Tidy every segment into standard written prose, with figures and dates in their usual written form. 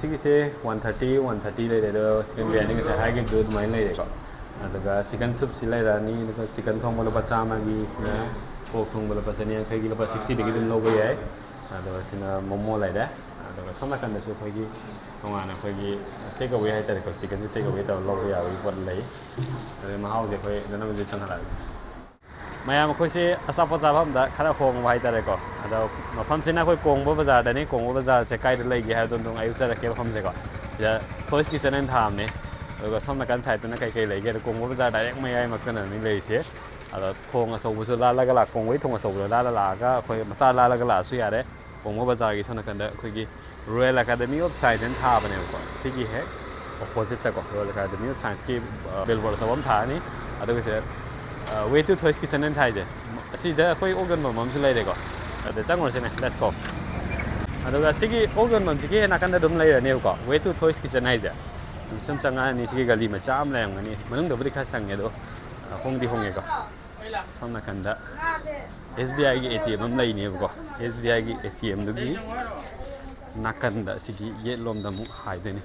ꯁꯤꯒꯤꯁꯦ 130 ꯂꯩꯔꯦ ꯑꯗꯣ ꯆꯤꯀꯟ ꯕꯤꯔꯌꯥꯅꯤ ꯉꯁꯥꯏ ꯍꯥꯏꯈꯤꯕꯗꯨ ꯑꯗꯨꯃꯥꯏꯅ ꯂꯩꯔꯦꯀꯣ ꯑꯗꯨꯒ ꯆꯤꯀꯟ ꯁꯨꯞꯁꯤ ꯂꯩꯔꯛꯑꯅꯤ ꯑꯗꯨꯒ ꯆꯤꯀꯟ ꯊꯣꯡꯕ ꯂꯨꯄꯥ 100ꯒꯤ ꯁꯤꯅ ꯄꯣꯛ ꯊꯣꯡꯕ ꯂꯨꯄꯥ 150ꯒꯤ ꯂꯨꯄꯥ 60ꯗꯒꯤ ꯑꯗꯨꯝ ꯂꯧꯕ ꯌꯥꯏ ꯑꯗꯨꯒ ꯁꯤꯅ ꯃꯣꯃꯣ ꯂꯩꯔꯦ ꯑꯗꯨꯒ ꯁꯣꯝ ꯅꯥꯀꯟꯗꯁꯨ ꯑꯩꯈꯣꯏꯒꯤ ꯇꯣꯉꯥꯟꯅ ꯑꯩꯈꯣꯏꯒꯤ ꯇꯦꯛ ꯑꯋꯦ ꯍꯥꯏꯇꯥꯔꯦꯀꯣ ꯆꯤꯀꯟꯁꯨ ꯇꯦꯛ ꯑꯋꯦ ꯇꯧꯔ ꯂꯧꯕ ꯌꯥꯕꯒꯤ ꯄꯣꯠ ꯂꯩ ꯑꯗꯨꯒ ꯃꯍꯥꯎꯁꯦ ꯑꯩꯈꯣꯏ ꯅꯪꯅꯕꯨꯗꯤ ꯆꯪꯍꯜꯂꯛꯑꯒꯦ ꯃꯌꯥꯝ ꯑꯩꯈꯣꯏꯁꯦ ꯑꯆꯥꯄꯣꯠ ꯆꯥꯐꯝꯗ ꯈꯔ ꯍꯣꯡꯕ ꯍꯥꯏꯇꯥꯔꯦꯀꯣ ꯑꯗꯣ ꯃꯐꯝꯁꯤꯅ ꯑꯩꯈꯣꯏ ꯀꯣꯡꯕ ꯕꯖꯥꯔꯗꯅꯤ ꯀꯣꯡꯕ ꯕꯖꯥꯔꯁꯦ ꯀꯥꯏꯗ ꯂꯩꯒꯦ ꯍꯥꯏꯕꯗꯣ ꯑꯗꯨꯝ ꯑꯩ ꯆꯠꯂꯛꯀꯦ ꯃꯐꯝꯁꯦꯀꯣ ꯁꯤꯗ ꯊꯣꯏꯁ ꯀꯤꯆꯟ ꯍꯥꯏꯅ ꯊꯥꯕꯅꯦ ꯑꯗꯨꯒ ꯁꯣꯝ ꯅꯥꯀꯟ ꯁꯥꯏꯠꯇꯅ ꯀꯩ ꯂꯩꯒꯦ ꯑꯗꯣ ꯀꯣꯡꯕ ꯕꯖꯥꯔ ꯗꯥꯏꯔꯦꯛ ꯃꯌꯥꯏꯃꯛꯇꯅꯅꯤ ꯂꯩꯔꯤꯁꯦ ꯑꯗꯣ ꯊꯣꯡ ꯑꯆꯧꯕꯁꯨ ꯂꯥꯜꯂꯒ ꯀꯣꯡꯕꯒꯤ ꯊꯣꯡ ꯑꯆꯧꯕꯗ ꯂꯥꯜꯂꯒ ꯑꯩꯈꯣꯏ ꯃꯆꯥ ꯂꯥꯜꯂꯒ ꯂꯥꯛꯑꯁꯨ ꯌꯥꯔꯦ ꯀꯣꯡꯕ ꯕꯖꯥꯔꯒꯤ ꯁꯣꯝ ꯅꯥꯀꯟꯗ ꯑꯩꯈꯣꯏꯒꯤ ꯔꯣꯌꯦꯜ ꯑꯦꯀꯥꯗꯃꯤ ꯑꯣꯐ ꯁꯥꯏꯟꯁ ꯍꯥꯏꯅ ꯊꯥꯕꯅꯦꯕꯀꯣ ꯁꯤꯒꯤ ꯍꯦꯛ ꯑꯣꯄꯣꯖꯤꯠꯇꯀꯣ ꯔꯣꯌꯦꯜ ꯑꯦꯀꯥꯗꯃꯤ ꯑꯣꯐ ꯁꯥꯏꯟꯁꯀꯤ ꯕꯤꯜꯕꯣꯔꯗ ꯑꯆꯧꯕ ꯑꯃ ꯊꯥꯔꯅꯤ ꯑꯗꯨꯒ ꯁꯤꯗ ꯋꯦ ꯇꯨ ꯊꯣꯏꯁ ꯀꯤꯆꯟ ꯍꯥꯏꯅ ꯊꯥꯏꯁꯦ ꯑꯁꯤꯗ ꯑꯩꯈꯣꯏ ꯑꯣꯛ ꯌꯣꯟꯐꯝ ꯑꯃꯁꯨ ꯂꯩꯔꯦꯀꯣ ꯑꯗꯨꯗ ꯆꯪꯉꯨꯔꯁꯤꯅꯦ ꯂꯦꯠꯁ ꯒꯣ ꯑꯗꯨꯒ ꯁꯤꯒꯤ ꯑꯣꯛ ꯌꯣꯟꯐꯝꯁꯤꯒꯤ ꯅꯥꯀꯟꯗ ꯑꯗꯨꯝ ꯂꯩꯔꯅꯦꯕꯀꯣ ꯋꯦ ꯇꯨ ꯊꯣꯏꯁ ꯀꯤꯆꯟ ꯍꯥꯏꯁꯦ ꯁꯨꯝ ꯆꯪꯉꯛꯑꯅꯤ ꯁꯤꯒꯤ ꯒꯂꯤ ꯃꯆꯥ ꯑꯃ ꯂꯩꯔꯝꯒꯅꯤ ꯃꯅꯨꯡꯗꯕꯨꯗꯤ ꯈꯔ ꯆꯪꯉꯦ ꯑꯗꯣ ꯍꯣꯡꯗꯤ ꯍꯣꯡꯉꯦꯀꯣ ꯁꯣꯝ ꯅꯥꯀꯟꯗ ꯑꯦꯁ ꯕꯤ ꯑꯥꯏꯒꯤ ꯑꯦ ꯇꯤ ꯑꯦꯝ ꯑꯃ ꯂꯩꯅꯦꯕꯀꯣ ꯑꯦꯁ ꯕꯤ ꯑꯥꯏꯒꯤ ꯑꯦ ꯇꯤ ꯑꯦꯝꯗꯨꯒꯤ ꯅꯥꯀꯟꯗ ꯑꯁꯤꯒꯤ ꯌꯦꯠꯂꯣꯝꯗ ꯑꯃꯨꯛ ꯍꯥꯏꯗꯣꯏꯅꯤ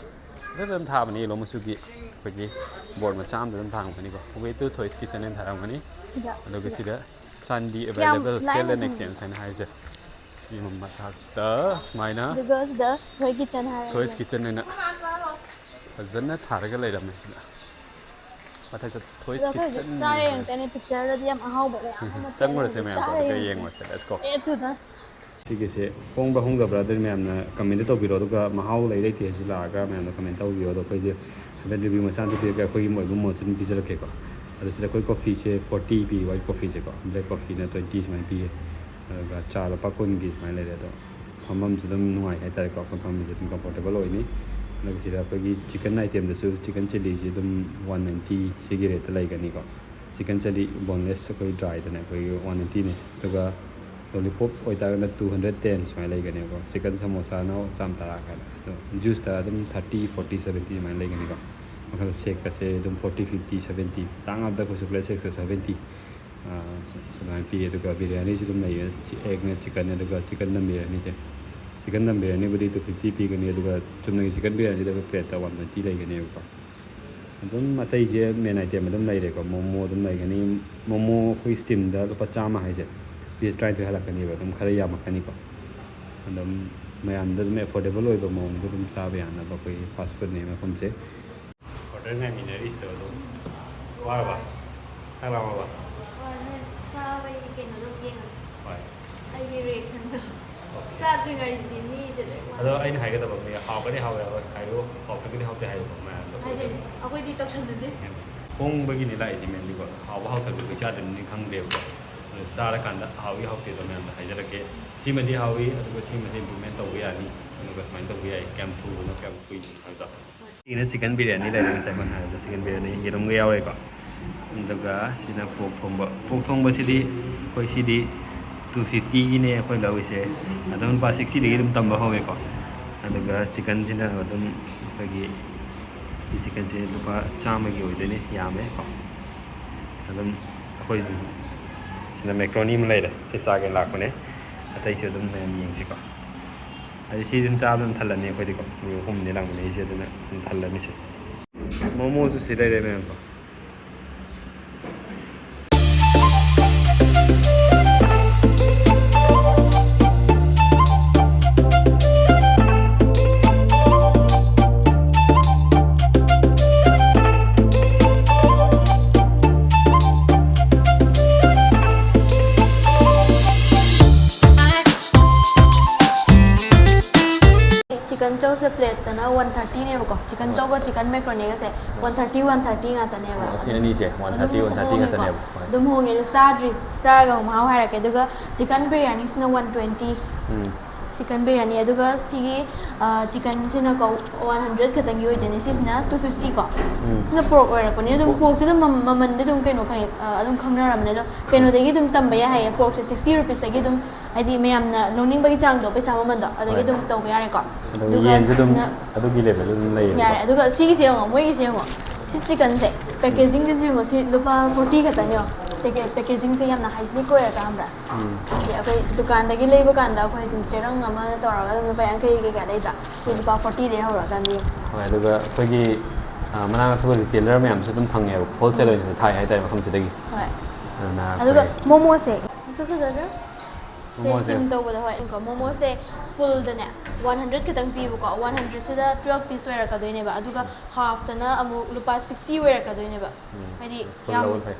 ꯑꯗꯨꯗ ꯑꯗꯨꯝ ꯊꯥꯕꯅꯤ ꯌꯦꯜꯂꯣ ꯃꯆꯨꯒꯤ ꯑꯩꯈꯣꯏꯒꯤ ꯕꯣꯔꯗ ꯃꯆꯥ ꯑꯃꯗ ꯑꯗꯨꯝ ꯊꯥꯔꯝꯒꯅꯤꯀꯣ ꯋꯦ ꯇꯨ ꯊꯣꯏꯁ ꯀꯤꯆꯟ ꯍꯥꯏꯅ ꯊꯥꯔꯝꯒꯅꯤ ꯑꯗꯨꯒ ꯁꯤꯗ ꯆꯥꯟꯗꯤ ꯑꯦꯕꯥꯏꯂꯦꯕꯜ ꯁꯦꯜ ꯑꯦꯟ ꯑꯦꯛꯁꯆꯦꯟꯖ ꯍꯥꯏꯅ ꯍꯥꯏꯁꯦ ꯁꯤ ꯃꯊꯛꯇ ꯁꯨꯃꯥꯏꯅ ꯊꯣꯏꯁ ꯀꯤꯆꯟ ꯍꯥꯏꯅ ꯐꯖꯅ ꯊꯥꯔꯒ ꯂꯩꯔꯝꯃꯦ ꯁꯤꯗ ꯃꯊꯛꯇ ꯊꯣꯏꯁ ꯀꯤꯆꯟ ꯆꯪꯉꯨꯔꯁꯦ ꯃꯌꯥꯝ ꯑꯗꯨꯒ ꯌꯦꯡꯉꯨꯔꯁꯦ ꯂꯦꯠꯁ ꯒꯣ ꯁꯤꯒꯤꯁꯦ ꯍꯣꯡꯕ꯭ꯔꯥ ꯍꯣꯡꯗꯕ꯭ꯔꯥ ꯑꯗꯨ ꯃꯌꯥꯝꯅ ꯀꯃꯦꯟꯇ ꯇꯧꯕꯤꯔꯣ ꯑꯗꯨꯒ ꯃꯍꯥꯎ ꯂꯩꯇꯦ ꯍꯥꯏꯁꯨ ꯂꯥꯛꯑꯒ ꯃꯌꯥꯝꯅ ꯀꯃꯦꯟ ꯇꯧꯕꯤꯌꯣ ꯑꯗꯣ ꯑꯩꯈꯣꯏꯁꯦ ꯍꯥꯏꯐꯦꯠ ꯔꯤꯚ꯭ꯌꯨ ꯃꯆꯥ ꯑꯃ ꯄꯤꯔꯒ ꯑꯩꯈꯣꯏꯒꯤ ꯑꯣꯏꯕ ꯃꯣꯠꯁꯨ ꯑꯗꯨꯝ ꯄꯤꯖꯔꯛꯀꯦꯀꯣ ꯑꯗꯣ ꯁꯤꯗ ꯑꯩꯈꯣꯏ ꯀꯣꯐꯤꯁꯦ 40 ꯄꯤ ꯋꯥꯏꯠ ꯀꯣꯐꯤꯁꯦꯀꯣ ꯕ꯭ꯂꯦꯛ ꯀꯣꯐꯤꯅ 20 ꯁꯨꯃꯥꯏꯅ ꯄꯤꯌꯦ ꯑꯗꯨꯒ ꯆꯥ ꯂꯨꯄꯥ 10ꯒꯤ ꯁꯨꯃꯥꯏꯅ ꯂꯩꯔꯦ ꯑꯗꯣ ꯐꯝꯐꯝꯁꯨ ꯑꯗꯨꯝ ꯅꯨꯡꯉꯥꯏ ꯍꯥꯏꯇꯥꯔꯦꯀꯣ ꯑꯩꯈꯣꯏ ꯐꯝꯕꯁꯦ ꯑꯗꯨꯝ ꯀꯝꯐꯣꯔꯇꯦꯕꯜ ꯑꯣꯏꯅꯤ ꯑꯗꯨꯒ ꯁꯤꯗ ꯑꯩꯈꯣꯏꯒꯤ ꯆꯤꯀꯟ ꯑꯥꯏꯇꯦꯝꯗꯁꯨ ꯆꯤꯀꯟ ꯆꯤꯜꯂꯤꯁꯤ ꯑꯗꯨꯝ 190 ꯁꯤꯒꯤ ꯔꯦꯠꯇ ꯂꯩꯒꯅꯤꯀꯣ ꯆꯤꯀꯟ ꯆꯤꯜꯂꯤ ꯕꯣꯟꯂꯦꯁ ꯑꯩꯈꯣꯏ ꯗ꯭ꯔꯥꯏꯗꯅ ꯑꯩꯈꯣꯏꯒꯤ 190ꯅꯤ ꯑꯗꯨꯒ ꯂꯣꯂꯤꯄꯣꯞ ꯑꯣꯏꯇꯥꯔꯒꯅ 210 ꯁꯨꯃꯥꯏꯅ ꯂꯩꯒꯅꯦꯕꯀꯣ ꯆꯤꯀꯟ ꯁꯃꯣꯁꯥꯅ 110 ꯀꯥꯏꯅ ꯑꯗꯣ ꯖꯨꯁꯇ ꯑꯗꯨꯝ 30 40 70 ꯁꯨꯃꯥꯏꯅ ꯂꯩꯒꯅꯤꯀꯣ ꯃꯈꯜ ꯁꯦꯛꯀꯁꯦ ꯑꯗꯨꯝ 40 50 70 ꯇꯥꯡꯉꯕꯗ ꯑꯩꯈꯣꯏ ꯆꯣꯀ꯭ꯂꯦꯠ ꯁꯦꯛꯁꯦ 70 ꯁꯨꯃꯥꯏꯅ ꯄꯤ ꯑꯗꯨꯒ ꯕꯤꯔꯌꯥꯅꯤꯁꯨ ꯑꯗꯨꯝ ꯂꯩꯌꯦ ꯑꯦꯛꯅꯦ ꯆꯤꯀꯟ ꯑꯗꯨꯒ ꯆꯤꯀꯟ ꯗꯝ ꯕꯤꯔꯌꯥꯅꯤꯁꯦ ꯆꯤꯀꯟ ꯗꯝ ꯕꯤꯔꯌꯥꯅꯤꯕꯨꯗꯤ 250 ꯄꯤꯒꯅꯤ ꯑꯗꯨꯒ ꯆꯨꯝꯅꯒꯤ ꯆꯤꯀꯟ ꯕꯤꯔꯌꯥꯅꯤꯗ ꯄ꯭ꯂꯦꯠꯇ 120 ꯂꯩꯒꯅꯦꯕꯀꯣ ꯑꯗꯨꯝ ꯑꯇꯩꯁꯦ ꯃꯦꯟ ꯑꯥꯏꯇꯦꯝ ꯑꯗꯨꯝ ꯂꯩꯔꯦꯀꯣ ꯃꯣꯃꯣ ꯑꯗꯨꯝ ꯂꯩꯒꯅꯤ ꯃꯣꯃꯣ ꯑꯩꯈꯣꯏ ꯁ꯭ꯇꯤꯝꯗ ꯂꯨꯄꯥ 100 ꯍꯥꯏꯁꯦ ꯄꯤꯁ 30 ꯍꯜꯂꯛꯀꯅꯦꯕ ꯑꯗꯨꯝ ꯈꯔ ꯌꯥꯝꯃꯛꯀꯅꯤꯀꯣ ꯑꯗꯨꯝ ꯃꯌꯥꯝꯗ ꯑꯗꯨꯝ ꯑꯦꯐꯣꯔꯗꯦꯕꯜ ꯑꯣꯏꯕ ꯃꯑꯣꯡꯗ ꯑꯗꯨꯝ ꯆꯥꯕ ꯌꯥꯅꯕ ꯑꯩꯈꯣꯏ ꯐꯥꯁ ꯐꯨꯗꯅꯦ ꯃꯐꯝꯁꯦ ꯑꯣꯔꯗꯔ ꯉꯥꯏꯃꯤꯟꯅꯔꯤꯁꯤꯗ ꯑꯗꯨꯝ ꯋꯥꯔꯕ ꯆꯥꯛ ꯂꯥꯝꯃꯕ ꯆꯥꯕꯒꯤ ꯀꯩꯅꯣꯗꯣ ꯌꯦꯡꯉꯁꯤ ꯍꯣꯏ ꯑꯩꯒꯤ ꯔꯤꯑꯦꯛꯁꯟꯗꯣ ꯆꯥꯗ꯭ꯔꯤꯉꯩꯁꯤꯗꯤ ꯃꯤꯁꯦ ꯂꯣꯏ ꯑꯗꯣ ꯋꯥꯅꯩ ꯑꯩꯅ ꯍꯥꯏꯒꯗꯕ ꯃꯤ ꯍꯥꯎꯒꯅꯤ ꯍꯥꯎꯋꯦ ꯍꯥꯏꯌꯣ ꯍꯥꯎꯇ꯭ꯔꯒꯗꯤ ꯍꯥꯎꯇꯦ ꯍꯥꯏꯌꯣꯀꯣ ꯃꯌꯥꯝꯗꯣ ꯍꯥꯏꯗꯣꯏꯅꯦ ꯑꯩꯈꯣꯏꯗꯤ ꯇꯧꯁꯟꯅꯗꯦ ꯍꯣꯡꯕꯒꯤꯅꯤ ꯂꯥꯛꯏꯁꯤ ꯃꯦꯟꯂꯤꯀꯣ ꯍꯥꯎꯕ ꯍꯥꯎꯇꯕꯗꯤ ꯑꯩꯈꯣꯏ ꯆꯥꯗꯕꯅꯤ ꯈꯪꯗꯦꯕꯀꯣ ꯑꯗꯨ ꯆꯥꯔꯀꯥꯟꯗ ꯍꯥꯎꯏ ꯍꯥꯎꯇꯦꯗꯣ ꯃꯌꯥꯝꯗ ꯍꯥꯏꯖꯔꯛꯀꯦ ꯁꯤꯃꯗꯤ ꯍꯥꯎꯏ ꯑꯗꯨꯒ ꯁꯤꯃꯁꯤ ꯏꯝꯄ꯭ꯔꯨꯚꯃꯦꯟ ꯇꯧꯕ ꯌꯥꯅꯤ ꯑꯗꯨꯒ ꯁꯨꯃꯥꯏꯅ ꯇꯧꯕ ꯌꯥꯏ ꯀꯌꯥꯝ ꯊꯨꯕꯅꯣ ꯀꯌꯥꯝ ꯀꯨꯏꯅꯣ ꯍꯥꯏꯕꯗꯣ ꯁꯤꯅ ꯆꯤꯀꯟ ꯕꯤꯔꯌꯥꯅꯤ ꯂꯩꯔꯦ ꯉꯁꯥꯏ ꯑꯩꯈꯣꯏꯅ ꯍꯥꯏꯕꯗꯣ ꯆꯤꯀꯟ ꯕꯤꯔꯌꯥꯅꯤ ꯌꯦꯔꯨꯝꯒ ꯌꯥꯎꯔꯦꯀꯣ ꯑꯗꯨꯒ ꯁꯤꯅ ꯄꯣꯛ ꯊꯣꯡꯕꯁꯤꯗꯤ ꯑꯩꯈꯣꯏ ꯁꯤꯗꯤ 250ꯒꯤꯅꯦ ꯑꯩꯈꯣꯏ ꯂꯧꯔꯤꯁꯦ ꯑꯗꯨꯝ ꯂꯨꯄꯥ 60ꯗꯒꯤ ꯑꯗꯨꯝ ꯇꯝꯕ ꯍꯧꯋꯦꯀꯣ ꯑꯗꯨꯒ ꯆꯤꯀꯟꯁꯤꯅ ꯑꯗꯨꯝ ꯑꯩꯈꯣꯏꯒꯤ ꯁꯤ ꯆꯤꯀꯟꯁꯦ ꯂꯨꯄꯥ 100ꯒꯤ ꯑꯣꯏꯗꯣꯏꯅꯤ ꯌꯥꯝꯃꯦꯀꯣ ꯑꯗꯨꯝ ꯑꯩꯈꯣꯏ ꯁꯤꯗ ꯃꯦꯀ꯭ꯔꯣꯅꯤ ꯑꯃ ꯂꯩꯔꯦ ꯁꯤ ꯆꯥꯒꯦ ꯂꯥꯛꯄꯅꯦ ꯑꯇꯩꯁꯨ ꯑꯗꯨꯝ ꯃꯌꯥꯝ ꯌꯦꯡꯁꯤꯀꯣ ꯍꯥꯏꯗꯤ ꯁꯤ ꯑꯗꯨꯝ ꯆꯥꯕ ꯑꯗꯨꯝ ꯊꯜꯂꯅꯤ ꯑꯩꯈꯣꯏꯗꯤꯀꯣ ꯃꯤ 3ꯅꯤ ꯂꯥꯡꯃꯤꯟꯅꯩꯁꯦ ꯑꯗꯨꯅ ꯑꯗꯨꯝ ꯊꯜꯂꯅꯤꯁꯦ ꯃꯣꯃꯣꯁꯨ ꯁꯤ ꯂꯩꯔꯦ ꯃꯌꯥꯝꯀꯣ चिकन चौसे प्लेटना 130नेबको चिकन चौगा चिकन मैक्रोनीगसे 130 ngataneba ꯁꯤ ꯑꯅꯤꯁꯦ 130 130 ꯉꯥꯛꯇꯅꯦꯕ adum honge sadri charga mahau harake aduga chicken biryani sina 120 chicken biryani aduga sigi chicken sina ko 100 khatangi oidene sisina 250 ko sina pork oirakone adum pork se maman de dum kaino khai adum khangnaramne do kaino degi dum tamba ya haye pork se 60 rupees degi dum ꯍꯥꯏꯗꯤ ꯃꯌꯥꯝꯅ ꯂꯧꯅꯤꯡꯕꯒꯤ ꯆꯥꯡꯗꯣ ꯄꯩꯁꯥ ꯃꯃꯟꯗꯣ ꯑꯗꯒꯤ ꯑꯗꯨꯝ ꯇꯧꯕ ꯌꯥꯔꯦꯀꯣ ꯑꯗꯨꯒ ꯌꯦꯟꯁꯨ ꯑꯗꯨꯝ ꯑꯗꯨꯒꯤ ꯂꯦꯚꯦꯜ ꯑꯗꯨꯝ ꯂꯩꯌꯦ ꯌꯥꯔꯦ ꯑꯗꯨꯒ ꯁꯤꯒꯤꯁꯦ ꯌꯦꯡꯉꯣ ꯃꯣꯏꯒꯤꯁꯦ ꯌꯦꯡꯉꯣ ꯁꯤ ꯆꯤꯀꯟꯁꯦ ꯄꯦꯀꯦꯖꯤꯡꯁꯦ ꯌꯦꯡꯉꯣ ꯁꯤ ꯂꯨꯄꯥ 40 ꯈꯛꯇꯅꯦ ꯁꯤꯒꯤ ꯄꯦꯀꯦꯖꯤꯡꯁꯦ ꯌꯥꯝꯅ ꯍꯥꯏꯖꯤꯅꯤꯛ ꯑꯣꯏꯔꯒ ꯈꯪꯕ꯭ꯔꯥ ꯍꯥꯏꯗꯤ ꯑꯩꯈꯣꯏ ꯗꯨꯀꯥꯟꯗꯒꯤ ꯂꯩꯕ ꯀꯥꯟꯗ ꯑꯩꯈꯣꯏ ꯑꯗꯨꯝ ꯆꯦꯔꯪ ꯑꯃ ꯇꯧꯔꯒ ꯑꯗꯨꯝ ꯂꯨꯄꯥ 50 ꯀꯩꯀꯥ ꯂꯩꯇ꯭ꯔꯥ ꯑꯩꯈꯣꯏ ꯂꯨꯄꯥ 40ꯗꯒꯤ ꯍꯧꯔꯀꯥꯟꯗ ꯍꯣꯏ ꯑꯗꯨꯒ ꯑꯩꯈꯣꯏꯒꯤ ꯃꯅꯥꯛ ꯅꯛꯄ ꯔꯤꯇꯦꯂꯔ ꯃꯌꯥꯝꯁꯨ ꯑꯗꯨꯝ ꯐꯪꯉꯦꯕ ꯍꯣꯜꯁꯦꯜ ꯑꯣꯏꯅꯁꯨ ꯊꯥꯏ ꯍꯥꯏꯇꯥꯔꯦ ꯃꯐꯝꯁꯤꯗꯒꯤ ꯍꯣꯏ ꯑꯗꯨꯅ ꯑꯗꯨꯒ ꯑꯩꯈꯣꯏ ꯃꯣꯃꯣꯁꯦ ꯃꯁꯛ ꯐꯖꯗ꯭ꯔꯥ ꯁꯦ ꯃꯣꯃꯣꯁꯦ ꯁ꯭ꯇꯤꯝ ꯇꯧꯕꯗ ꯍꯣꯏ ꯃꯣꯃꯣꯁꯦ ꯐꯨꯜꯗꯅꯦ 100 खतंग पीबको 100 12 पीस ओइरकदोइनेबा अदुगा हाफतना अमुक लुपा 60 ओइरकदोइनेबा हाइदि याम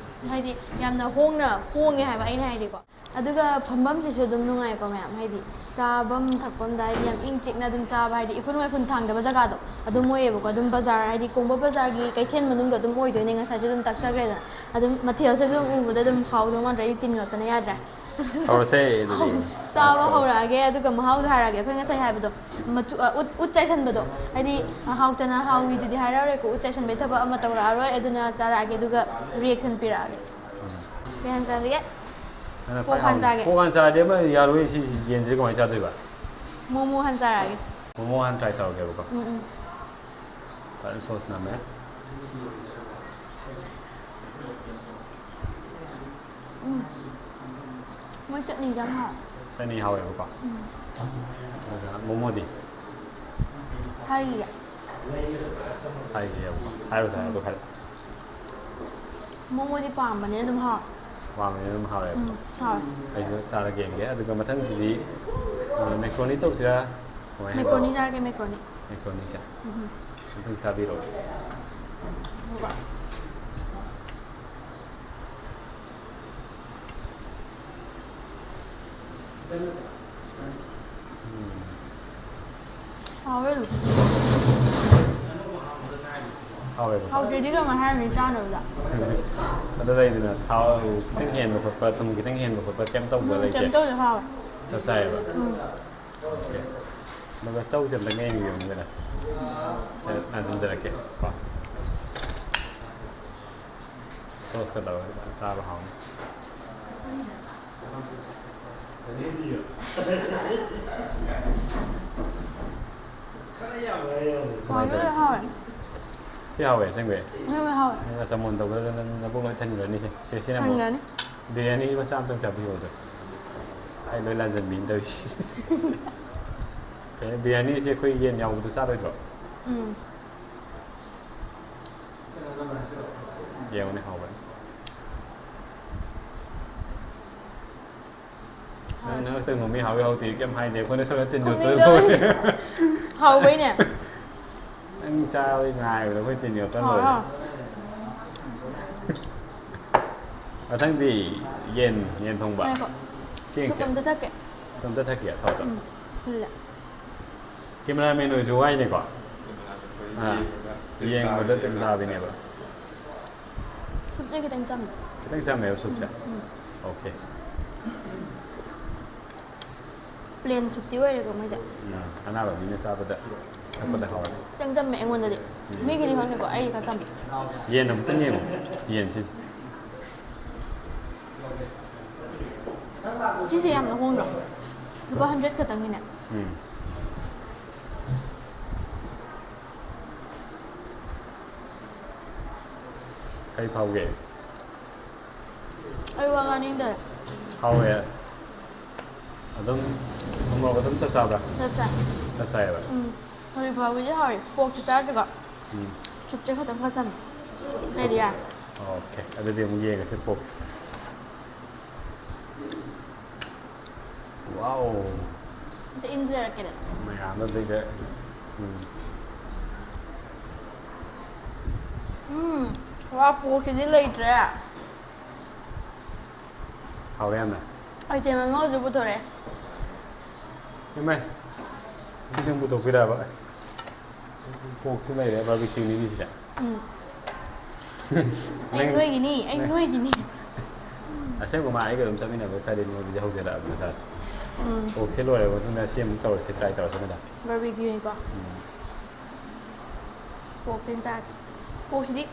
हाइदि यामना होंगे हाइबा अइना हाइदिको अदुगा फम्बम सिसु दुम नुंगाइको मैम हाइदि चाबम थकपम दा याम इंग चिकना दुम चाबा हाइदि इफुन वाइफुन थांगदबा जगादो अदुम मोयेबको अदुम बाजार हाइदि कोंबो बाजार गी कैथेन मनुंग दुम ओइदोइने ngसाइ दुम तक्सग्रेदा अदुम मथेलसे दुम उबदा दुम हाउदो माद्रै तिन गतना याद्रा ꯍꯧꯔꯁꯦ ꯑꯗꯨꯗꯤ ꯆꯥꯕ ꯍꯧꯔꯛꯑꯒꯦ ꯑꯗꯨꯒ ꯃꯍꯥꯎꯗꯣ ꯍꯥꯏꯔꯛꯑꯒꯦ ꯑꯩꯈꯣꯏ ꯉꯁꯥꯏ ꯍꯥꯏꯕꯗꯣ ꯎꯠ ꯆꯥꯏꯁꯟꯕꯗꯣ ꯍꯥꯏꯗꯤ ꯍꯥꯎꯇꯅ ꯍꯥꯎꯋꯤꯗꯨꯗꯤ ꯍꯥꯏꯔꯛꯑꯔꯣꯏꯀꯣ ꯎꯠ ꯆꯥꯏꯁꯟꯕꯩ ꯊꯕꯛ ꯑꯃ ꯇꯧꯔꯛꯑꯔꯣꯏ ꯑꯗꯨꯅ ꯆꯥꯔꯛꯑꯒꯦ ꯑꯗꯨꯒ ꯔꯤꯑꯦꯛꯁꯟ ꯄꯤꯔꯛꯑꯒꯦ ꯀꯩ ꯍꯥꯟ ꯆꯥꯁꯤꯒꯦ ꯄꯣꯛ ꯍꯥꯟ ꯆꯥꯒꯦ ꯄꯣꯛ ꯍꯥꯟ ꯆꯥꯔꯗꯤ ꯑꯃ ꯌꯥꯔꯣꯏ ꯁꯤ ꯌꯦꯟꯁꯦ ꯀꯃꯥꯏꯅ ꯆꯥꯗꯣꯏꯕ ꯃꯣꯃꯣ ꯍꯥꯟ ꯆꯥꯔꯛꯑꯒꯦ ꯃꯣꯃꯣ ꯍꯥꯟꯅ ꯇ꯭ꯔꯥꯏ ꯇꯧꯔꯒꯦꯕꯀꯣ ꯐꯖꯅ ꯁꯣꯁ ꯅꯝꯃꯦ ꯃꯣꯏ ꯆꯠꯅꯤꯁꯦ ꯌꯥꯝ ꯍꯥꯎꯋꯦ ꯆꯅꯤ ꯍꯥꯎꯋꯦꯕꯀꯣ ꯑꯗꯨꯒ ꯃꯣꯃꯣꯗꯤ ꯊꯥꯏꯒꯤꯒ ꯍꯥꯏꯒꯦꯕꯀꯣ ꯍꯥꯏꯔꯣ ꯑꯗꯨ ꯈꯔ ꯃꯣꯃꯣꯗꯤ ꯄꯥꯝꯕꯅꯤꯅ ꯑꯗꯨꯝ ꯍꯥꯎꯋꯦ ꯄꯥꯝꯕꯅꯤꯅ ꯑꯗꯨꯝ ꯍꯥꯎꯋꯦꯕ ꯍꯥꯎꯋꯦ ꯑꯩꯁꯨ ꯆꯥꯔꯒ ꯌꯦꯡꯒꯦ ꯑꯗꯨꯒ ꯃꯊꯪꯁꯤꯗꯤ ꯃꯦꯀ꯭ꯔꯣꯅꯤ ꯇꯧꯁꯤꯔꯥ ꯀꯃꯥꯏꯅ ꯃꯦꯀ꯭ꯔꯣꯅꯤ ꯆꯥꯔꯒꯦ ꯃꯦꯀ꯭ꯔꯣꯅꯤ ꯃꯦꯀ꯭ꯔꯣꯅꯤꯁꯦ ꯑꯝꯇꯪ ꯆꯥꯕꯤꯔꯛꯑꯣ ꯍꯥꯎꯋꯦ ꯑꯗꯨꯝ ꯍꯥꯎꯋꯦꯕ ꯍꯥꯎꯇ꯭ꯔꯗꯤ ꯀꯃꯥꯏꯅ ꯍꯥꯏꯔꯝꯅꯤ ꯆꯥꯅꯕꯗ ꯑꯗꯨ ꯂꯩꯗꯅ ꯊꯥꯎ ꯈꯤꯇꯪ ꯍꯦꯟꯕ ꯈꯣꯠꯄ ꯊꯨꯝ ꯈꯤꯇꯪ ꯍꯦꯟꯕ ꯈꯣꯠꯄ ꯀꯩꯝ ꯇꯧꯕ ꯂꯩꯇꯦ ꯀꯩꯝ ꯇꯧꯗꯦ ꯍꯥꯎꯋꯦ ꯆꯞ ꯆꯥꯏꯌꯦꯕ ꯑꯣꯀꯦ ꯑꯗꯨꯒ ꯆꯧꯁꯦ ꯑꯝꯇꯪ ꯌꯦꯡꯕꯤꯌꯣ ꯅꯥꯟꯁꯤꯟꯖꯔꯛꯀꯦ ꯀꯣ ꯁꯣꯁꯀ ꯇꯧꯔꯒ ꯆꯥꯕ ꯍꯥꯎꯅꯤ ꯍꯥꯎꯋꯦ ꯁꯤ ꯍꯥꯎꯋꯦ ꯑꯁꯦꯡꯕꯩ ꯍꯥꯎꯋꯦ ꯅꯪ ꯆꯃꯣꯟ ꯇꯧꯕꯗ ꯅꯪ ꯅꯕꯨꯛ ꯂꯣꯏ ꯊꯟꯈ꯭ꯔꯅꯤꯁꯦ ꯁꯤꯅ ꯑꯃꯨꯛ ꯊꯟꯒꯅꯤ ꯕꯤꯔꯌꯥꯅꯤ ꯃꯆꯥ ꯑꯝꯇꯪ ꯆꯥꯕꯤꯌꯣꯗꯣ ꯑꯩ ꯂꯣꯏ ꯂꯥꯟꯖꯟꯕꯤꯅ ꯇꯧꯔꯤꯁꯤ ꯕꯤꯔꯌꯥꯅꯤꯁꯦ ꯑꯩꯈꯣꯏ ꯌꯦꯟ ꯌꯥꯎꯕꯗꯣ ꯆꯥꯔꯣꯏꯗ꯭ꯔꯣ ꯌꯦꯡꯉꯨꯅꯦ ꯍꯥꯎꯕꯅꯤ ꯅꯪ ꯈꯛꯇꯪ ꯉꯝꯃꯤ ꯍꯥꯎꯋꯤ ꯍꯥꯎꯇꯦ ꯀꯩꯝ ꯍꯥꯏꯗꯦ ꯑꯩꯈꯣꯏꯅ ꯁꯣꯝꯗ ꯇꯤꯟ ꯌꯣꯠꯇꯣꯏ ꯍꯥꯎꯕꯩꯅꯦ ꯅꯪ ꯆꯥꯕꯩ ꯉꯥꯏꯕꯗ ꯑꯩꯈꯣꯏ ꯇꯤꯟ ꯌꯣꯠꯇ ꯂꯣꯏꯔꯦ ꯃꯊꯪꯗꯤ ꯌꯦꯟ ꯊꯣꯡꯕ ꯁꯨꯞ ꯑꯝꯇ ꯊꯛꯀꯦ ꯑꯝꯇ ꯊꯛꯀꯦ ꯊꯛꯑꯣ ꯐꯨꯜꯂꯦ ꯀꯦꯃꯦꯔꯥꯃꯦꯟ ꯑꯣꯏꯔꯁꯨ ꯋꯥꯏꯅꯦꯀꯣ ꯌꯦꯡꯕꯗ ꯇꯤꯟ ꯇꯥꯕꯤꯅꯦꯕ ꯁꯨꯞꯁꯦ ꯈꯤꯇꯪ ꯆꯝꯃꯦ ꯈꯤꯇꯪ ꯆꯝꯃꯦꯕ ꯁꯨꯞꯁꯦ ꯑꯣꯀꯦ ꯄ꯭ꯂꯦꯟ ꯁꯨꯞꯇꯤ ꯑꯣꯏꯔꯦꯀꯣ ꯃꯣꯏꯁꯦ ꯑꯅꯥꯕ ꯃꯤꯅ ꯆꯥꯕꯗ ꯊꯛꯄꯗ ꯍꯥꯎꯋꯦ ꯈꯤꯇꯪ ꯆꯝꯃꯦ ꯑꯩꯉꯣꯟꯗꯗꯤ ꯃꯤꯒꯤꯗꯤ ꯈꯪꯗꯦꯀꯣ ꯑꯩ ꯈꯔ ꯆꯝꯃꯦ ꯌꯦꯟ ꯑꯃꯨꯛꯇꯪ ꯌꯦꯡꯉꯣ ꯌꯦꯟ ꯁꯤꯁꯦ ꯁꯤꯁꯦ ꯌꯥꯝꯅ ꯍꯣꯡꯗ꯭ꯔꯣ ꯂꯨꯄꯥ 100 ꯈꯛꯇꯪꯒꯤꯅꯦ ꯀꯩ ꯐꯥꯎꯒꯦ ꯑꯩ ꯋꯥ ꯉꯥꯡꯅꯤꯡꯗꯔꯦ ꯍꯥꯎꯋꯦ ꯑꯗꯨꯝ ꯊꯨꯝꯃꯣꯔꯣꯛ ꯑꯗꯨꯝ ꯆꯞ ꯆꯥꯕ꯭ꯔꯥ ꯆꯞ ꯆꯥꯏꯌꯦꯕ ꯍꯧꯖꯤꯛ ꯐꯥꯎꯕꯗꯤ ꯍꯥꯎꯔꯤ ꯄꯣꯛꯁꯨ ꯆꯥꯗ꯭ꯔꯤꯀꯣ ꯁꯨꯞꯁꯦ ꯈꯛꯇꯪ ꯈꯔ ꯆꯝꯃꯦ ꯑꯩꯗꯤ ꯌꯥꯔꯦ ꯑꯣꯀꯦ ꯑꯗꯨꯗꯤ ꯑꯃꯨꯛ ꯌꯦꯡꯉꯁꯤ ꯄꯣꯛꯁꯦ ꯋꯥꯎ ꯑꯝꯇ ꯏꯟꯖꯔꯛꯀꯦꯗ ꯃꯌꯥꯝꯗꯨꯗꯩꯗ ꯋꯥ ꯄꯣꯛꯁꯤꯗꯤ ꯂꯩꯇ꯭ꯔꯦ ꯍꯥꯎꯔꯦ ꯌꯥꯝꯅ ꯑꯥꯏꯇꯦꯝ ꯑꯃ ꯍꯧꯖꯤꯛ ꯄꯨꯊꯣꯔꯛꯑꯦ ꯏꯃꯥꯏ ꯁꯤꯁꯨ ꯄꯨꯊꯣꯛꯄꯤꯔꯛꯑꯕ ꯄꯣꯛꯁꯨ ꯂꯩꯔꯦ ꯕꯥꯔꯕꯤꯀ꯭ꯌꯨꯅꯤꯅꯤ ꯁꯤꯗ ꯑꯩ ꯅꯣꯏꯒꯤꯅꯤ ꯑꯁꯦꯡꯕ ꯑꯩꯒ ꯑꯗꯨꯝ ꯆꯠꯃꯤꯟꯅꯕ ꯈꯔꯗꯤ ꯅꯣꯏꯗꯤ ꯍꯧꯖꯔꯛꯑꯕ ꯃꯆꯥꯁꯦ ꯑꯣꯛꯁꯦ ꯂꯣꯏꯔꯕ ꯃꯇꯨꯡꯗ ꯁꯤ ꯑꯃꯨꯛ ꯇꯧꯔꯁꯤ ꯇ꯭ꯔꯥꯏ ꯇꯧꯔꯁꯤ ꯃꯦꯗꯥꯝ ꯕꯥꯔꯕꯤꯀ꯭ꯌꯨꯅꯤꯀꯣ ꯄꯣꯛꯇꯦꯟ ꯆꯥꯔꯦ ꯄꯣꯛꯁꯤꯗꯤ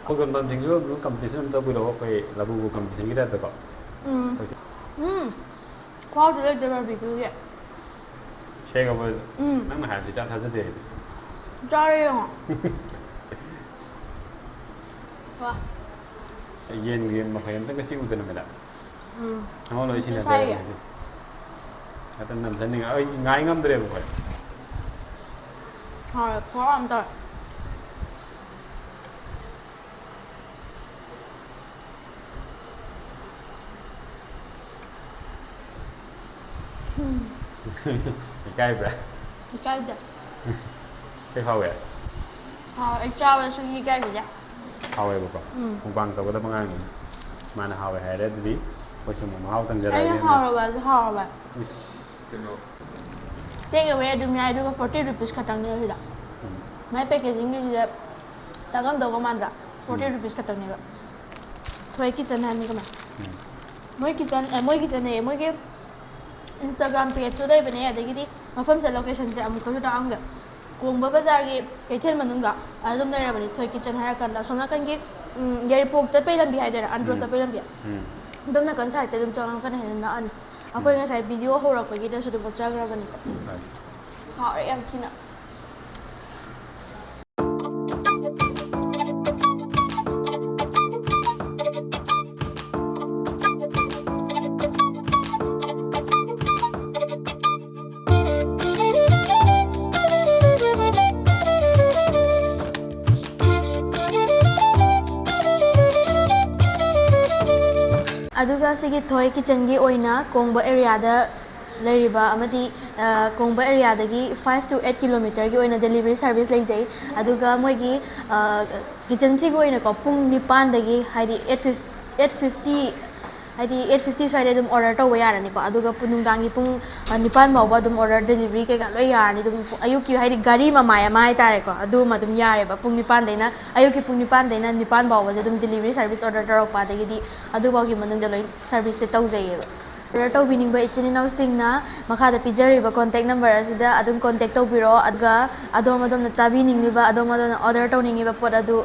ꯄꯣꯛ ꯌꯣꯟꯐꯝꯁꯤꯡꯁꯨ ꯑꯗꯨꯝ ꯀꯝꯄꯤꯇꯤꯁꯟ ꯑꯃ ꯇꯧꯕꯤꯔꯛꯑꯣ ꯑꯩꯈꯣꯏ ꯂꯕꯨꯕꯨ ꯀꯝꯄꯤꯇꯤꯁꯟꯒꯤ ꯇꯥꯏꯞꯇꯀꯣ ꯈꯨꯍꯥꯎꯗꯤ ꯂꯩꯇ꯭ꯔꯦ ꯕꯥꯔꯕꯤꯀ꯭ꯌꯨꯒꯤ ꯁꯦꯡꯉꯕ ꯅꯪꯅ ꯍꯥꯏꯕꯗꯤ ꯏꯊꯥ ꯊꯥꯖꯗꯦ ꯑꯩꯗꯤ ꯆꯥꯔꯦ ꯌꯦꯡꯉꯣ ꯋꯥ ꯌꯦꯟꯒꯤ ꯃꯐꯩ ꯑꯝꯇꯪꯒ ꯆꯤꯛꯎꯗꯅ ꯃꯦꯗꯥ ꯎꯝ ꯅꯉꯣꯟꯗ ꯂꯣꯏ ꯁꯥꯏꯌꯦ. ꯁꯤꯟꯅꯖꯔꯒꯦ ꯉꯥꯛꯇ ꯅꯝꯖꯅꯤꯡꯉ ꯑꯩ ꯉꯥꯏ ꯉꯝꯗ꯭ꯔꯦꯕ ꯑꯩꯈꯣꯏ ꯍꯣꯏ ꯈꯨꯍꯥꯎ ꯑꯃ ꯇꯧꯔꯦ. ꯏꯀꯥꯏꯕ꯭ꯔꯥ ꯏꯀꯥꯏꯗꯦ. ꯀꯩ ꯐꯥꯎꯋꯦ ꯍꯥꯎ ꯑꯩ ꯆꯥꯕꯗꯁꯨ ꯏꯀꯥꯏꯕꯤꯗꯦ. ꯍꯥꯎꯋꯦꯕꯀꯣ ꯎꯝ. ꯃꯨꯛꯕꯥꯡ ꯇꯧꯒꯗꯕ ꯑꯉꯥꯡꯅꯤ ꯃꯥꯅ ꯍꯥꯎꯋꯦ ꯍꯥꯏꯔꯦ ꯑꯗꯨꯗꯤ ꯑꯩꯈꯣꯏꯁꯨ ꯑꯃꯨꯛ ꯃꯍꯥꯎ ꯑꯩꯅ ꯇꯪꯖꯔꯛꯑꯒꯦ ꯍꯥꯎꯔꯕꯁꯨ ꯍꯥꯎꯔꯕ. ꯏꯁ ꯀꯩꯅꯣ ꯇꯦꯛ ꯑꯋꯦ ꯑꯗꯨꯝ ꯌꯥꯏ ꯑꯗꯨꯒ 40 ꯔꯨꯄꯤꯁ ꯈꯛꯇꯪꯅꯦꯕ ꯁꯤꯗ. ꯃꯥꯏ ꯄꯦꯀꯦꯖꯤꯡꯒꯤꯁꯤꯗ ꯇꯥꯡꯉꯝꯗꯧꯕ ꯃꯥꯟꯗ꯭ꯔꯥ 40 ꯔꯨꯄꯤꯁ ꯈꯛꯇꯪꯅꯦꯕ. ꯊꯣꯏ ꯀꯤꯆꯟ ꯍꯥꯏꯕꯅꯤ ꯀꯃꯥꯏ. ꯃꯣꯏ ꯀꯤꯆꯟꯅꯦ ꯃꯣꯏꯒꯤ ꯏꯟꯁꯇꯥꯒ꯭ꯔꯥꯝ ꯄꯦꯖꯁꯨ ꯂꯩꯕꯅꯦ ꯑꯗꯒꯤꯗꯤ ꯃꯐꯝꯁꯦ ꯂꯣꯀꯦꯁꯟꯁꯦ ꯑꯃꯨꯛꯀꯁꯨ ꯇꯥꯛꯑꯝꯒꯦ. ꯀꯣꯡꯕ ꯕꯖꯥꯔꯒꯤ ꯀꯩꯊꯦꯜ ꯃꯅꯨꯡꯗ ꯑꯗꯨꯝ ꯂꯩꯔꯕꯅꯤ ꯊꯣꯏ ꯀꯤꯆꯟ ꯍꯥꯏꯔꯀꯥꯟꯗ ꯑꯁꯣꯝ ꯅꯥꯀꯟꯒꯤ ꯌꯥꯏꯔꯤꯄꯣꯛ ꯆꯠꯄꯩ ꯂꯝꯕꯤ ꯍꯥꯏꯗꯣꯏꯔꯥ ꯑꯟꯗ꯭ꯔꯣ ꯆꯠꯄꯩ ꯂꯝꯕꯤ ꯑꯗꯣꯝ ꯅꯥꯀꯟ ꯁꯥꯏꯗꯇ ꯑꯗꯨꯝ ꯆꯪꯉꯛꯀꯥꯟꯗ ꯍꯦꯟꯅ ꯅꯛꯑꯅꯤ. ꯑꯩꯈꯣꯏ ꯉꯁꯥꯏ ꯚꯤꯗꯤꯑꯣ ꯍꯧꯔꯛꯄꯒꯤꯗꯁꯨ ꯑꯗꯨꯝ ꯎꯠꯆꯈ꯭ꯔꯕꯅꯤꯀꯣ. ꯍꯥꯎꯔꯦ ꯌꯥꯝ ꯊꯤꯅ. ꯑꯗꯨꯒ ꯁꯤꯒꯤ ꯊꯣꯏ ꯀꯤꯆꯟꯒꯤ ꯑꯣꯏꯅ ꯀꯣꯡꯕ ꯑꯦꯔꯤꯌꯥꯗ ꯂꯩꯔꯤꯕ ꯑꯃꯗꯤ ꯀꯣꯡꯕ ꯑꯦꯔꯤꯌꯥꯗꯒꯤ 5 to 8 ꯀꯤꯂꯣꯃꯤꯇꯔꯒꯤ ꯑꯣꯏꯅ ꯗꯦꯂꯤꯚꯔꯤ ꯁꯥꯔꯚꯤꯁ ꯂꯩꯖꯩ. ꯑꯗꯨꯒ ꯃꯣꯏꯒꯤ ꯀꯤꯆꯟꯁꯤꯒꯤ ꯑꯣꯏꯅꯀꯣ ꯄꯨꯡ 9ꯗꯒꯤ ꯍꯥꯏꯗꯤ 8:50 ꯍꯥꯏꯗꯤ 8:50 ꯁ꯭ꯋꯥꯏꯗ ꯑꯗꯨꯝ ꯑꯣꯔꯗꯔ ꯇꯧꯕ ꯌꯥꯔꯅꯤꯀꯣ. ꯑꯗꯨꯒ ꯅꯨꯡꯗꯥꯡꯒꯤ ꯄꯨꯡ 9 ꯐꯥꯎꯕ ꯑꯗꯨꯝ ꯑꯣꯔꯗꯔ ꯗꯦꯂꯤꯚꯔꯤ ꯀꯩꯀꯥ ꯂꯣꯏ ꯌꯥꯔꯅꯤ. ꯑꯗꯨꯝ ꯑꯌꯨꯛꯀꯤ ꯍꯥꯏꯗꯤ ꯒꯥꯔꯤ ꯃꯃꯥꯏ ꯑꯃ ꯍꯥꯏꯇꯥꯔꯦꯀோ ꯑꯗꯨꯃ ꯑꯗꯨꯝ ꯌꯥꯔꯦꯕ. ꯄꯨꯡ 9ꯗꯩꯅ ꯑꯌꯨꯛꯀꯤ ꯄꯨꯡ 9ꯗꯩꯅ 9 ꯐꯥꯎꯕꯁꯦ ꯑꯗꯨꯝ ꯗꯦꯂꯤꯚꯔꯤ ꯁꯥꯔꯚꯤꯁ ꯑꯣꯔꯗꯔ ꯇꯧꯔꯛꯄ ꯑꯗꯒꯤꯗꯤ ꯑꯗꯨꯐꯥꯎꯒꯤ ꯃꯅꯨꯡꯗ ꯂꯣꯏ ꯁꯥꯔꯚꯤꯁꯇꯤ ꯇꯧꯖꯩꯌꯦꯕ. ꯑꯣꯔꯗꯔ ꯇꯧꯕꯤꯅꯤꯡꯕ ꯏꯆꯤꯟ ꯏꯅꯥꯎꯁꯤꯡꯅ ꯃꯈꯥꯗ ꯄꯤꯖꯔꯤꯕ ꯀꯣꯟꯇꯦꯛ ꯅꯝꯕꯔ ꯑꯁꯤꯗ ꯑꯗꯨꯝ ꯀꯣꯟꯇꯦꯛ ꯇꯧꯕꯤꯔꯛꯑꯣ. ꯑꯗꯨꯒ ꯑꯗꯣꯝꯅ ꯆꯥꯕꯤꯅꯤꯡꯉꯤꯕ ꯑꯗꯣꯝꯅ ꯑꯣꯔꯗꯔ ꯇꯧꯅꯤꯡꯉꯤꯕ ꯄꯣꯠ ꯑꯗꯨ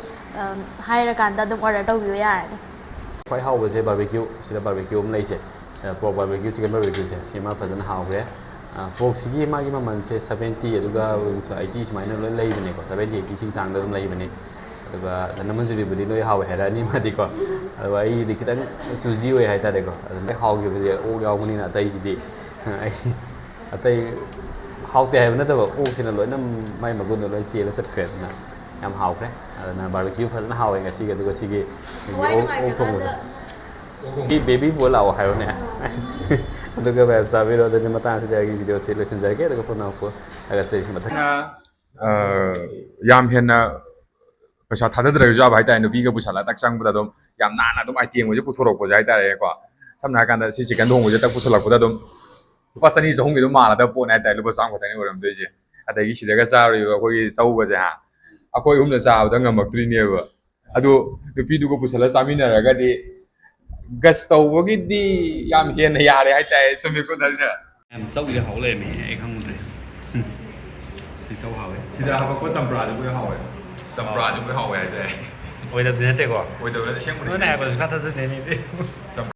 ꯍꯥꯏꯔꯀꯥꯟꯗ ꯑꯗꯨꯝ ꯑꯣꯔꯗर ꯇꯧꯕꯤꯕ ꯌꯥꯔꯅꯤ. ꯈ꯭ꯋꯥꯏ ꯍꯥꯎꯕꯁꯦ ꯕꯥꯔꯕꯦꯀ꯭ꯌꯨ ꯁꯤꯗ ꯕꯥꯔꯕꯦꯀ꯭ꯌꯨ ꯑꯃ ꯂꯩꯁꯦ ꯄꯣꯔꯛ ꯕꯥꯔꯕꯦꯀ꯭ꯌꯨ ꯆꯤꯀꯟ ꯕꯥꯔꯕꯦꯀ꯭ꯌꯨꯁꯦ ꯁꯤꯃ ꯐꯖꯅ ꯍꯥꯎꯈ꯭ꯔꯦ. ꯄꯣꯔꯛꯁꯤꯒꯤ ꯃꯥꯒꯤ ꯃꯃꯜꯁꯦ 70 ꯑꯗꯨꯒ 80 ꯁꯨꯃꯥꯏꯅ ꯂꯣꯏ ꯂꯩꯕꯅꯦꯀꯣ 70-80 ꯁꯤꯒꯤ ꯆꯥꯡꯗ ꯑꯗꯨꯝ ꯂꯩꯕꯅꯤ. ꯑꯗꯨꯒ ꯙꯅꯃꯟꯖꯨꯔꯤꯕꯨꯗꯤ ꯂꯣꯏ ꯍꯥꯎꯋꯦ ꯍꯥꯏꯔꯛꯑꯅꯤ ꯃꯥꯗꯤꯀꯣ. ꯑꯗꯨꯒ ꯑꯩꯒꯤꯗꯤ ꯈꯤꯇꯪ ꯆꯨꯖꯤ ꯑꯣꯏ ꯍꯥꯏꯇꯥꯔꯦꯀꯣ. ꯑꯗꯨꯝ ꯍꯥꯎꯈꯤꯕꯗꯤ ꯑꯣꯛ ꯌꯥꯎꯕꯅꯤꯅ ꯑꯇꯩꯁꯤꯗꯤ ꯑꯩ ꯑꯇꯩ ꯍꯥꯎꯇꯦ ꯍꯥꯏꯕ ꯅꯠꯇꯕ ꯑꯣꯛꯁꯤꯅ ꯂꯣꯏꯅ ꯃꯥꯏ ꯃꯒꯨꯟꯗꯣ ꯂꯣꯏ ꯆꯦꯜꯂ ꯆꯠꯈ꯭ꯔꯦ. ꯑꯗꯨꯅ ꯌꯥꯝ ꯍꯥꯎꯈ꯭ꯔꯦ. ꯑꯗꯨꯅ ꯕꯥꯔꯕꯦꯀ꯭ꯌꯨ ꯐꯖꯅ ꯍꯥꯎꯋꯦ ꯉꯁꯤꯒꯤ. ꯑꯗꯨꯒ ꯁꯤꯒꯤ ꯑꯣꯛ ꯊꯣꯡꯕꯁꯦ ꯕꯦꯕꯤ ꯄꯨꯔ ꯂꯥꯛꯑꯣ ꯍꯥꯏꯔꯣꯅꯦ. ꯑꯗꯨꯒ ꯃꯌꯥꯝ ꯆꯥꯕꯤꯔꯣ. ꯑꯗꯨꯒꯤ ꯃꯇꯥꯡꯁꯤꯗ ꯑꯩꯒꯤ ꯚꯤꯗꯤꯑꯣꯁꯤ ꯂꯣꯏꯁꯤꯟꯖꯔꯒꯦ. ꯑꯗꯨꯒ ꯄꯨꯟꯅ ꯊꯥꯒꯠꯆꯔꯤ ꯃꯊꯪ ꯌꯥꯝ ꯍꯦꯟꯅ ꯄꯩꯁꯥ ꯊꯥꯗꯗ꯭ꯔꯒꯁꯨ ꯌꯥꯕ ꯍꯥꯏꯇꯥꯔꯦ. ꯅꯨꯄꯤꯒ ꯄꯨꯁꯜꯂꯒ ꯇꯛ ꯆꯪꯕꯗ ꯑꯗꯨꯝ ꯌꯥꯝ ꯅꯥꯟꯅ ꯑꯗꯨꯝ ꯑꯥꯏꯇꯦꯝꯒꯁꯦ ꯄꯨꯊꯣꯔꯛꯄꯁꯦ ꯍꯥꯏꯇꯥꯔꯦꯀꯣ. ꯁꯝꯅ ꯍꯥꯏꯔꯀꯥꯟꯗ ꯁꯤ ꯆꯤꯀꯟ ꯊꯣꯡꯕꯁꯦ ꯇꯛ ꯄꯨꯁꯜꯂꯛꯄꯗ ꯑꯗꯨꯝ ꯂꯨꯄꯥ 200-300ꯒꯤ ꯑꯗꯨꯝ ꯃꯥꯟꯅꯗꯕ ꯄꯣꯠꯅꯦ ꯍꯥꯏꯇꯥꯔꯦ. ꯂꯨꯄꯥ 100 ꯈꯛꯇꯪꯅꯤ ꯑꯣꯏꯔꯝꯗꯣꯏꯁꯦ. ꯑꯗꯒꯤ ꯁꯤꯗꯒ ꯆꯥꯔꯨꯔꯤꯕ ꯑꯩꯈꯣꯏꯒꯤ ꯆꯧꯒꯁꯦ ꯑꯩꯈꯣꯏ ꯑꯍꯨꯝꯅ ꯆꯥꯕꯗ ꯉꯝꯃꯛꯇ꯭ꯔꯤꯅꯦꯕ. ꯑꯗꯨ ꯅꯨꯄꯤꯗꯨꯒ ꯄꯨꯁꯜꯂꯒ ꯆꯥꯃꯤꯟꯅꯔꯒꯗꯤ ꯒꯁ ꯇꯧꯕꯒꯤꯗꯤ ꯌꯥꯝ ꯍꯦꯟꯅ ꯌꯥꯔꯦ ꯍꯥꯏꯇꯥꯔꯦ. ꯆꯨꯝꯃꯤꯀꯣ ꯅꯠꯇ꯭ꯔꯥ? ꯌꯥꯝ ꯆꯧꯁꯦ ꯍꯥꯎ ꯂꯩꯔꯝꯃꯦ ꯑꯩ ꯈꯪꯗ꯭ꯔꯦ. ꯁꯤ ꯆꯧ ꯍꯥꯎꯋꯦ. ꯁꯤꯗ ꯍꯥꯄꯛꯄ ꯆꯝꯄ꯭ꯔꯥꯁꯨ ꯂꯣꯏ ꯍꯥꯎꯋꯦ. ꯆꯝꯄ꯭ꯔꯥꯁꯨ ꯂꯣꯏ ꯍꯥꯎꯋꯦ ꯍꯥꯏꯇꯥꯔꯦ. ꯑꯣꯏꯗꯕꯗꯤ ꯅꯠꯇꯦꯀꯣ. ꯑꯣꯏꯗꯕ ꯅꯠꯇꯦ ꯑꯁꯦꯡꯕꯅꯤ. ꯅꯣꯏꯅ ꯍꯥꯏꯕꯁꯨ ꯈꯔ ꯊꯥꯖꯗꯦꯅꯦ.